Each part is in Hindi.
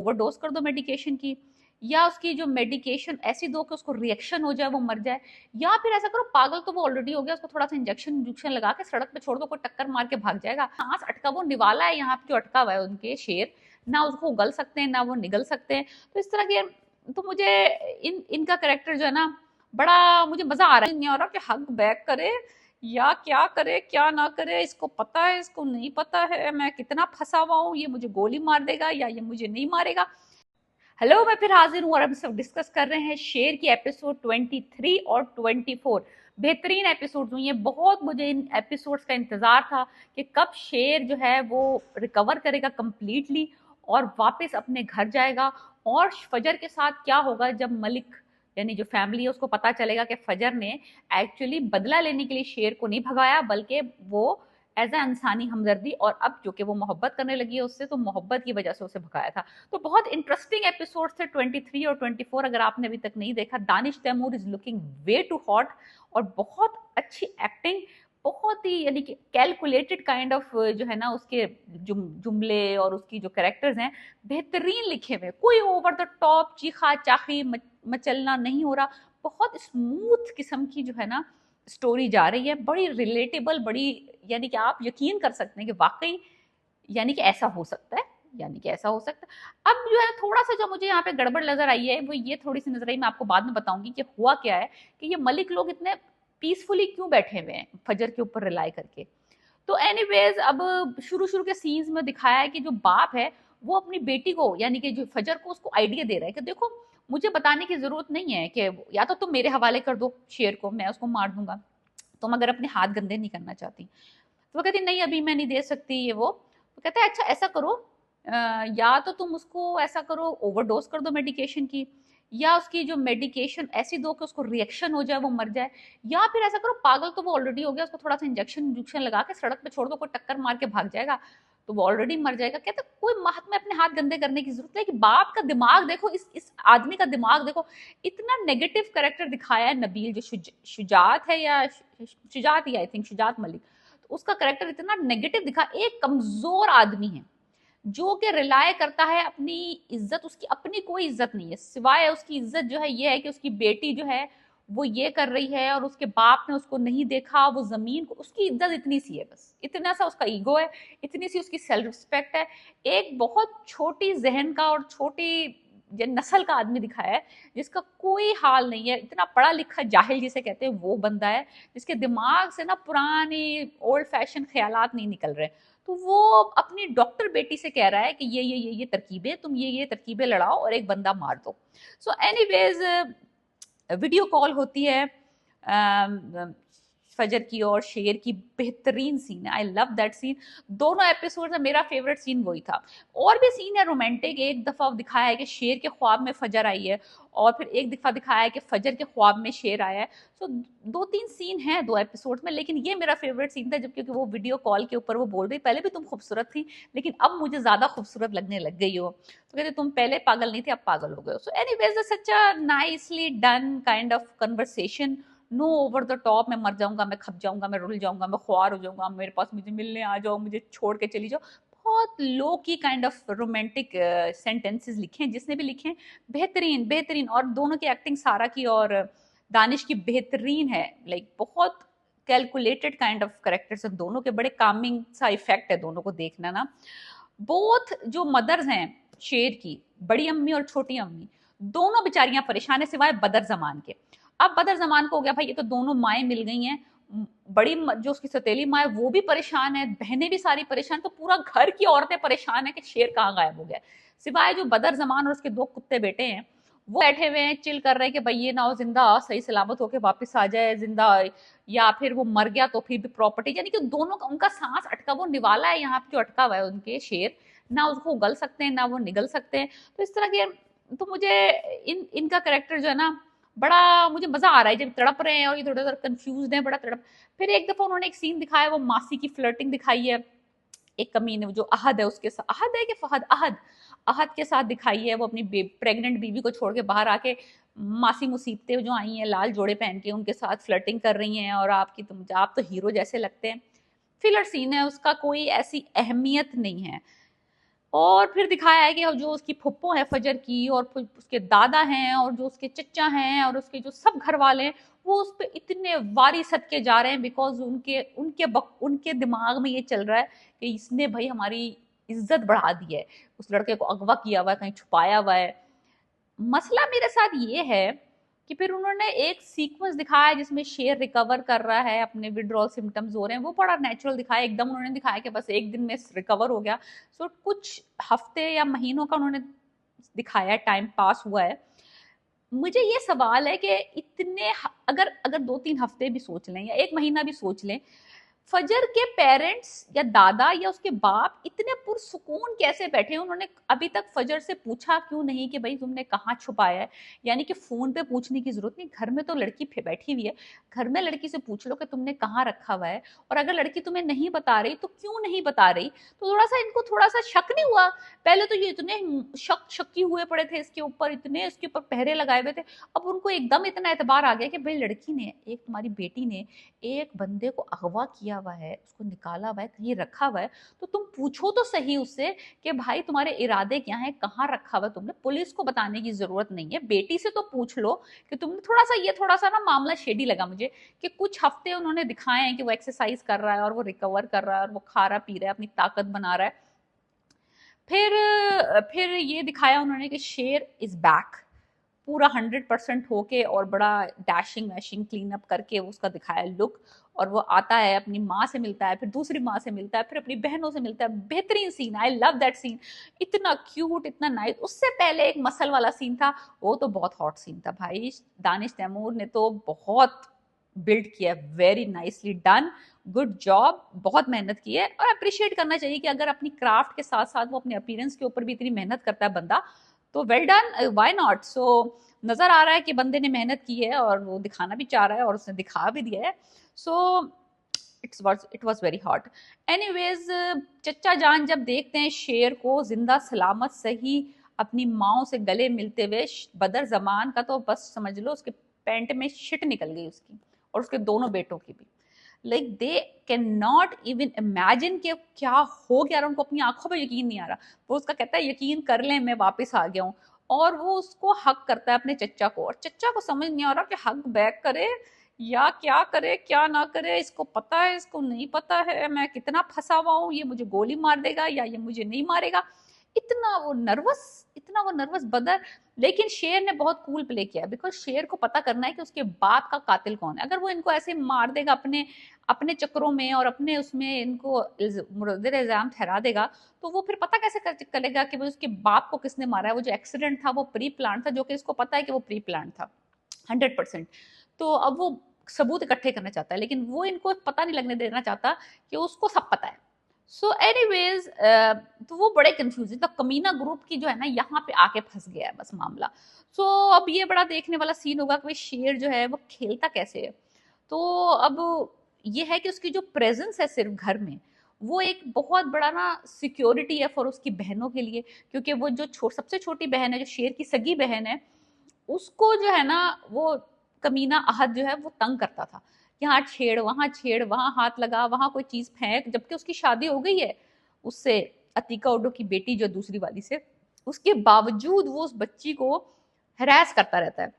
ओवरडोज कर दो मेडिकेशन की, या उसकी जो मेडिकेशन ऐसी दो कि उसको रिएक्शन हो जाए, वो मर जाए, या फिर ऐसा करो पागल तो वो ऑलरेडी हो गया, उसको थोड़ा सा इंजेक्शन लगा के सड़क पे छोड़ दो, कोई टक्कर मार के भाग जाएगा। सांस अटका, वो निवाला है यहाँ पे जो अटका हुआ है उनके शेर, ना उसको उगल सकते हैं ना वो निगल सकते हैं। तो इस तरह के, तो मुझे इनका कैरेक्टर जो है ना, बड़ा मुझे मजा आ रहा है, नहीं आ रहा कि हक बैक करे या क्या करे क्या ना करे, इसको पता है इसको नहीं पता है, मैं कितना फंसा हुआ हूँ, ये मुझे गोली मार देगा या ये मुझे नहीं मारेगा। हेलो, मैं फिर हाजिर हूँ और हम सब डिस्कस कर रहे हैं शेर की एपिसोड 23 और 24। बेहतरीन एपिसोड हुई हैं, बहुत मुझे इन एपिसोड्स का इंतजार था कि कब शेर जो है वो रिकवर करेगा कंप्लीटली और वापस अपने घर जाएगा, और फजर के साथ क्या होगा जब मलिक यानी जो फैमिली है उसको पता चलेगा कि फजर ने एक्चुअली बदला लेने के लिए शेर को नहीं भगाया, बल्कि वो एज ए इंसानी हमदर्दी, और अब जो कि वो मोहब्बत करने लगी है उससे, तो मोहब्बत की वजह से उसे भगाया था। तो बहुत इंटरेस्टिंग एपिसोड थे 23 और 24, अगर आपने अभी तक नहीं देखा। Danish Taimur is looking way too hot, और बहुत अच्छी एक्टिंग, बहुत ही यानी कि कैलकुलेटेड काइंड ऑफ जो है ना उसके जुमले और उसकी जो कैरेक्टर्स हैं बेहतरीन लिखे हुए, कोई ओवर द टॉप चीखा चाखी मचलना नहीं हो रहा, बहुत स्मूथ किस्म की जो है ना स्टोरी जा रही है, बड़ी रिलेटेबल, बड़ी यानी कि आप यकीन कर सकते हैं कि वाकई यानी कि ऐसा हो सकता है, यानी कि ऐसा हो सकता है। अब जो है थोड़ा सा जो मुझे यहाँ पे गड़बड़ नजर आई है, वो ये थोड़ी सी नजर आई, मैं आपको बाद में बताऊंगी कि हुआ क्या है, कि ये मलिक लोग इतने पीसफुली क्यों बैठे हुए हैं फजर के ऊपर रिलाई करके। तो एनीवेज, अब शुरू शुरू के सीन्स में दिखाया है कि जो बाप है वो अपनी बेटी को यानी कि जो फजर को उसको आइडिया दे रहा है कि देखो, मुझे बताने की जरूरत नहीं है कि या तो तुम मेरे हवाले कर दो शेर को, मैं उसको मार दूंगा, तुम अगर अपने हाथ गंदे नहीं करना चाहती। तो वो कहती नहीं, अभी मैं नहीं दे सकती ये वो। तो कहता है अच्छा ऐसा करो, या तो तुम उसको ऐसा करो ओवरडोज कर दो मेडिकेशन की, या उसकी जो मेडिकेशन ऐसी दो कि उसको रिएक्शन हो जाए, वो मर जाए, या फिर ऐसा करो पागल तो वो ऑलरेडी हो गया, उसको थोड़ा सा इंजेक्शन लगा के सड़क पे छोड़ दो, कोई टक्कर मार के भाग जाएगा, तो वो ऑलरेडी मर जाएगा। कहते कोई हाथ में अपने हाथ गंदे करने की जरूरत है कि बाप का दिमाग देखो, इस आदमी का दिमाग देखो, इतना नेगेटिव कैरेक्टर दिखाया है नबील जो शुजात है, या शुजात ही आई थिंक, शुजात मलिक, तो उसका कैरेक्टर इतना नेगेटिव दिखा, एक कमजोर आदमी है जो कि रिलाय करता है अपनी इज्जत, उसकी अपनी कोई इज्जत नहीं है, सिवाय उसकी इज्जत जो है ये है कि उसकी बेटी जो है वो ये कर रही है और उसके बाप ने उसको नहीं देखा, वो जमीन को, उसकी इज्जत इतनी सी है, बस इतना सा उसका ईगो है, इतनी सी उसकी सेल्फ रिस्पेक्ट है। एक बहुत छोटी जहन का और छोटी नस्ल का आदमी दिखाया है जिसका कोई हाल नहीं है, इतना पढ़ा लिखा जाहिल जिसे कहते हैं वो बंदा है, जिसके दिमाग से ना पुरानी ओल्ड फैशन ख्यालात नहीं निकल रहे। तो वो अपनी डॉक्टर बेटी से कह रहा है कि ये तरकीबें, तुम ये तरकीबें लड़ाओ और एक बंदा मार दो। सो एनीवेज, वीडियो कॉल होती है फजर की और शेर की, बेहतरीन सीन है, आई लव दैट सीन। दोनों एपिसोड में मेरा फेवरेट सीन वही था। और भी सीन है रोमांटिक, एक दफा दिखाया है कि शेर के ख्वाब में फजर आई है, और फिर एक दफा दिखाया है कि फजर के ख्वाब में शेर आया है। सो दो तीन सीन हैं दो एपिसोड में, लेकिन ये मेरा फेवरेट सीन था जब, क्योंकि वो वीडियो कॉल के ऊपर वो बोल रही पहले भी तुम खूबसूरत थी लेकिन अब मुझे ज्यादा खूबसूरत लगने लग गई हो, तो कहते तुम पहले पागल नहीं थे अब पागल हो गए हो। So anyways, such a nicely done kind of conversation, no over the top, मैं मर जाऊंगा, मैं खप जाऊंगा, मैं रुल जाऊंगा, मैं ख्वार हो जाऊंगा, मेरे पास मुझे मिलने आ जाओ, मुझे छोड़ के चली जाओ। बहुत लो की काइंड ऑफ रोमांटिक सेंटेंसेस लिखे हैं जिसने भी लिखे हैं, बेहतरीन बेहतरीन। और दोनों की एक्टिंग, सारा की और दानिश की, बेहतरीन है, लाइक बहुत कैलकुलेटेड काइंड ऑफ करेक्टर्स हैं दोनों के, बड़े कामिंग सा इफेक्ट है दोनों को देखना ना। बोथ जो मदर्स हैं शेर की, बड़ी अम्मी और छोटी अम्मी, दोनों बेचारियां परेशान है सिवाय बदर जमान के। अब बदर जमान को हो गया भाई ये तो दोनों माएँ मिल गई हैं, बड़ी जो उसकी सतीली माँ है वो भी परेशान है, बहनें भी सारी परेशान, तो पूरा घर की औरतें परेशान है कि शेर कहाँ गायब हो गया। सिवाय जो बदर जमान और उसके दो कुत्ते बेटे हैं वो बैठे हुए हैं, चिल कर रहे हैं कि भाई ये ना हो जिंदा सही सलामत होके वापस आ जाए जिंदा, या फिर वो मर गया तो फिर भी प्रॉपर्टी, यानी कि दोनों का उनका सांस अटका, वो निवाला है यहाँ पे जो अटका हुआ है उनके शेर, ना उसको उगल सकते हैं ना वो निगल सकते हैं। तो इस तरह के, तो मुझे इनका करेक्टर जो है ना, बड़ा मुझे मजा आ रहा है जब तड़प रहे हैं और ये थोड़ा सा कंफ्यूज है, बड़ा तड़प। फिर एक दफा उन्होंने एक सीन दिखाया, वो मासी की फ्लर्टिंग दिखाई है एक कमीने, जो अहद है उसके साथ, अहद है कि फहद, अहद, अहद के साथ दिखाई है, वो अपनी प्रेग्नेंट बीवी को छोड़ के बाहर आके मासी मुसीबतें जो आई हैं लाल जोड़े पहन के उनके साथ फ्लर्टिंग कर रही हैं, और आप तो हीरो जैसे लगते हैं। फिलर सीन है, उसका कोई ऐसी अहमियत नहीं है। और फिर दिखाया है कि जो उसकी फुप्पो है फजर की, और उसके दादा हैं, और जो उसके चच्चा हैं, और उसके जो सब घर वाले हैं, वो उस पर इतने वारी सदके जा रहे हैं, बिकॉज उनके दिमाग में ये चल रहा है कि इसने भाई हमारी इज्जत बढ़ा दी है, उस लड़के को अगवा किया हुआ है, कहीं छुपाया हुआ है। मसला मेरे साथ ये है कि फिर उन्होंने एक सीक्वेंस दिखाया जिसमें शेर रिकवर कर रहा है, अपने विड्रॉल सिम्टम्स हो रहे हैं, वो बड़ा नेचुरल दिखाया, एकदम उन्होंने दिखाया कि बस एक दिन में रिकवर हो गया। सो कुछ हफ्ते या महीनों का उन्होंने दिखाया, टाइम पास हुआ है। मुझे ये सवाल है कि इतने अगर अगर 2-3 हफ्ते भी सोच लें या एक महीना भी सोच लें, फजर के पेरेंट्स या दादा या उसके बाप इतने पुरसुकून कैसे बैठे हैं? उन्होंने अभी तक फजर से पूछा क्यों नहीं कि भाई तुमने कहाँ छुपाया है? यानी कि फोन पे पूछने की जरूरत नहीं, घर में तो लड़की बैठी हुई है, घर में लड़की से पूछ लो कि तुमने कहाँ रखा हुआ है। और अगर लड़की तुम्हें नहीं बता रही तो क्यों नहीं बता रही? तो थोड़ा सा इनको थोड़ा सा शक नहीं हुआ? पहले तो ये इतने शक्की हुए पड़े थे इसके ऊपर, इतने इसके ऊपर पहरे लगाए हुए थे, अब उनको एकदम इतना एतबार आ गया कि भाई लड़की ने, एक तुम्हारी बेटी ने एक बंदे को अगवा किया हुआ है, उसको निकाला हुआ है, कहीं रखा हुआ है, तो तुम पूछो तो सही उससे कि भाई तुम्हारे इरादे क्या हैं, कहाँ रखा हुआ है तुमने। पुलिस को बताने की जरूरत नहीं है, बेटी से तो पूछ लो कि तुमने थोड़ा सा ना मामला शेडी लगा मुझे कि कुछ हफ्ते उन्होंने दिखाए हैं कि वो एक्सरसाइज कर रहा है और वो रिकवर कर रहा है और वो खा रहा पी रहा है, अपनी ताकत बना रहा है। फिर ये दिखाया उन्होंने कि शेर इज बैक, पूरा 100% होके और बड़ा डैशिंग वैशिंग क्लीन अप करके उसका दिखाया लुक। और वो आता है, अपनी माँ से मिलता है, फिर दूसरी माँ से मिलता है, फिर अपनी बहनों से मिलता है। बेहतरीन scene, I love that scene, इतना क्यूट, इतना नाइस। उससे पहले एक मसल वाला सीन था, वो तो बहुत हॉट सीन था भाई। दानिश तैमूर ने तो बहुत बिल्ड किया, very nicely done, good job, बहुत मेहनत की है। और अप्रिशिएट करना चाहिए कि अगर अपनी क्राफ्ट के साथ साथ वो अपने अपीयरेंस के ऊपर भी इतनी मेहनत करता है बंदा, तो वेल डन, व्हाई नॉट। सो नजर आ रहा है कि बंदे ने मेहनत की है और वो दिखाना भी चाह रहा है और उसने दिखा भी दिया है। So it was very hot. Anyways, चच्चा जान जब देखते हैं शेर को जिंदा सलामत सही अपनी माओ से गले मिलते हुए, बदर जमान का तो बस समझ लो उसके पैंट में शिट निकल गई उसकी, और उसके दोनों बेटों की भी। Like they can not even imagine कि क्या हो गया, उनको अपनी आंखों पर यकीन नहीं आ रहा। वो उसका कहता है यकीन कर ले मैं वापस आ गया हूँ, और वो उसको हक करता है अपने चच्चा को, और चच्चा को समझ नहीं आ रहा कि हक बैक करे या क्या करे क्या ना करे। इसको पता है, इसको नहीं पता है, मैं कितना फंसा हुआ हूँ, ये मुझे गोली मार देगा या ये मुझे नहीं मारेगा। इतना वो नर्वस बदर। लेकिन शेर ने बहुत कूल प्ले किया, बिकॉज शेर को पता करना है कि उसके बाप का कातिल कौन है। अगर वो इनको ऐसे मार देगा अपने अपने चक्रों में और अपने उसमें इनको मुरद्दिर इल्जाम ठहरा देगा, तो वो फिर पता कैसे करेगा कि उसके बाप को किसने मारा है। वो जो एक्सीडेंट था वो प्री प्लान था, जो कि इसको पता है कि वो प्री प्लान था 100%। तो अब वो सबूत इकट्ठे करना चाहता है, लेकिन वो इनको पता नहीं लगने देना चाहता कि उसको सब पता है। सो एनीवेज, तो वो बड़े कंफ्यूज, तो कमीना ग्रुप की जो है ना यहाँ पे आके फंस गया है बस मामला। सो अब ये बड़ा देखने वाला सीन होगा कि भाई शेर जो है वो खेलता कैसे है। तो अब ये है कि उसकी जो प्रेजेंस है सिर्फ घर में, वो एक बहुत बड़ा ना सिक्योरिटी है फॉर उसकी बहनों के लिए। क्योंकि वो जो सबसे छोटी बहन है, जो शेर की सगी बहन है, उसको जो है ना वो कमीना अहद जो है वो तंग करता था, यहाँ छेड़ वहां हाथ लगा, वहां कोई चीज फेंक, जबकि उसकी शादी हो गई है उससे, अतीका उडो की बेटी जो दूसरी वाली से। उसके बावजूद वो उस बच्ची को हरास करता रहता है।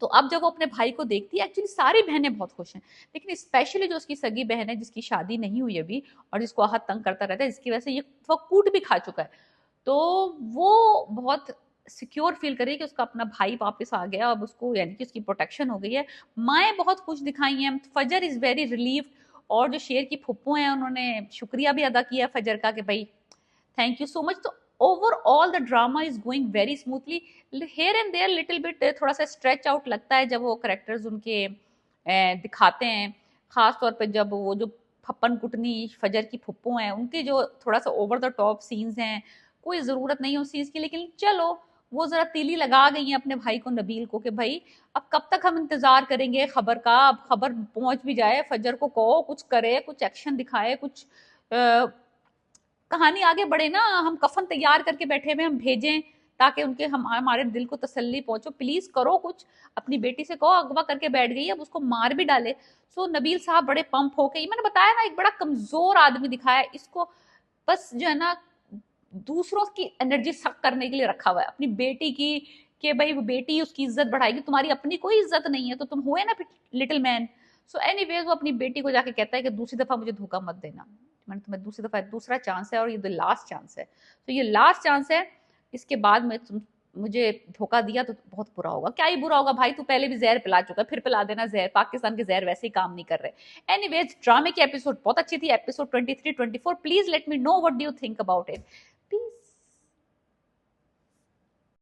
तो अब जब वो अपने भाई को देखती है, एक्चुअली सारी बहनें बहुत खुश हैं, लेकिन स्पेशली जो उसकी सगी बहन है जिसकी शादी नहीं हुई अभी और जिसको आहत तंग करता रहता है, जिसकी वजह से ये वो कूट भी खा चुका है, तो वो बहुत सिक्योर फील करे कि उसका अपना भाई वापस आ गया, अब उसको यानी कि उसकी प्रोटेक्शन हो गई है। माएँ बहुत खुश दिखाई हैं, फजर इज वेरी रिलीव। और जो शेर की फुप्पो हैं उन्होंने शुक्रिया भी अदा किया फजर का कि भाई थैंक यू सो मच। तो overall the drama is going very smoothly. Here and there little bit थोड़ा सा स्ट्रेच आउट लगता है जब वो करेक्टर्स उनके दिखाते हैं, खास तौर पे जब वो जो फप्पन कुटनी फजर की फुप्पो हैं उनके जो थोड़ा सा ओवर द टॉप सीन्स हैं, कोई ज़रूरत नहीं है उस चीज़ की, लेकिन चलो वो ज़रा तीली लगा गई हैं अपने भाई को, नबील को, कि भाई अब कब तक हम इंतज़ार करेंगे खबर का, अब खबर पहुंच भी जाए, फजर को कहो कुछ करे, कुछ एक्शन दिखाए, कुछ कहानी आगे बढ़े ना। हम कफन तैयार करके बैठे हुए, हम भेजें ताकि उनके हमारे दिल को तसल्ली पहुंचो, प्लीज करो कुछ। अपनी बेटी से कहो, अगवा करके बैठ गई, अब उसको मार भी डाले। सो नबील साहब बड़े पंप हो गए, मैंने बताया ना एक बड़ा कमजोर आदमी दिखाया इसको, बस जो है ना दूसरों की एनर्जी सक करने के लिए रखा हुआ है, अपनी बेटी की, कि भाई वो बेटी उसकी इज्जत बढ़ाएगी, तुम्हारी अपनी कोई इज्जत नहीं है तो तुम हुए ना लिटिल मैन। सो एनीवेज वो अपनी बेटी को जाके कहता है कि दूसरी दफा मुझे धोखा मत देना, मैंने तुम्हें दूसरी दफा, दूसरा चांस है और ये लास्ट चांस है, तो ये लास्ट चांस है, इसके बाद में तुम मुझे धोखा दिया तो बहुत बुरा होगा। क्या ही बुरा होगा भाई, तू पहले भी जहर पिला चुका है, फिर पिला देना जहर, पाकिस्तान के जहर वैसे ही काम नहीं कर रहे। एनीवेज ड्रामे की एपिसोड बहुत अच्छी थी, episode 23 24, please let me know what do you think about it.